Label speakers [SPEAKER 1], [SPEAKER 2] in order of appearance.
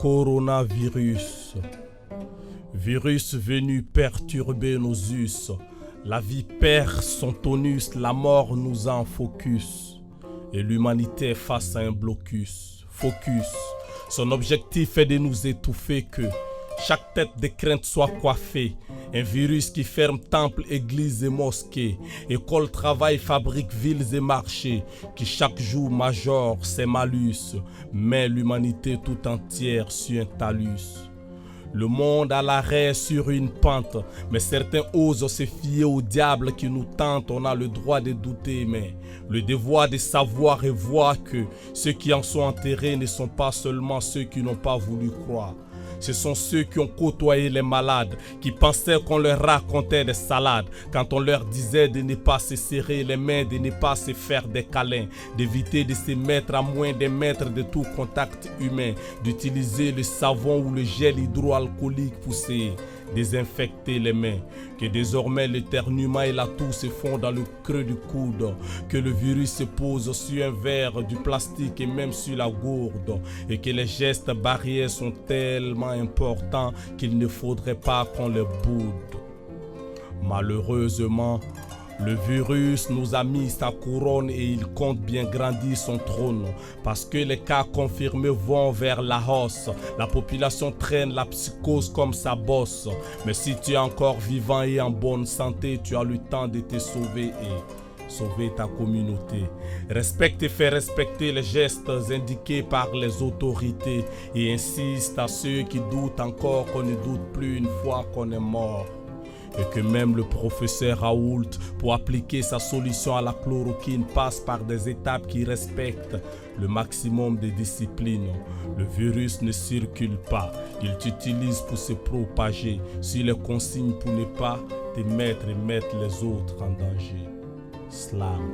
[SPEAKER 1] Coronavirus. Virus venu perturber nos us. La vie perd son tonus, la mort nous en focus. Et l'humanité est face à un blocus. Focus. Son objectif est de nous étouffer que chaque tête de crainte soit coiffée. Un virus qui ferme temples, églises et mosquées. Écoles, travail, fabriques, villes et marchés. Qui chaque jour majore ses malus. Met l'humanité tout entière sur un talus. Le monde à l'arrêt sur une pente. Mais certains osent se fier au diable qui nous tente. On a le droit de douter, mais le devoir de savoir et voir que ceux qui en sont enterrés ne sont pas seulement ceux qui n'ont pas voulu croire. Ce sont ceux qui ont côtoyé les malades, qui pensaient qu'on leur racontait des salades, quand on leur disait de ne pas se serrer les mains, de ne pas se faire des câlins, d'éviter de se mettre à moins des mètres de tout contact humain, d'utiliser le savon ou le gel hydroalcoolique pour se désinfecter les mains, que désormais l'éternuement et la toux se font dans le creux du coude, que le virus se pose sur un verre, du plastique et même sur la gourde, et que les gestes barrières sont tellement importants qu'il ne faudrait pas qu'on les boude. Malheureusement, le virus nous a mis sa couronne et il compte bien grandir son trône. Parce que les cas confirmés vont vers la hausse. La population traîne la psychose comme sa bosse. Mais si tu es encore vivant et en bonne santé, tu as le temps de te sauver et sauver ta communauté. Respecte et fais respecter les gestes indiqués par les autorités. Et insiste à ceux qui doutent encore qu'on ne doute plus une fois qu'on est mort. Et que même le professeur Raoult, pour appliquer sa solution à la chloroquine, passe par des étapes qui respectent le maximum de discipline. Le virus ne circule pas, il t'utilise pour se propager. Sur les consignes pour ne pas te mettre et mettre les autres en danger. Slam.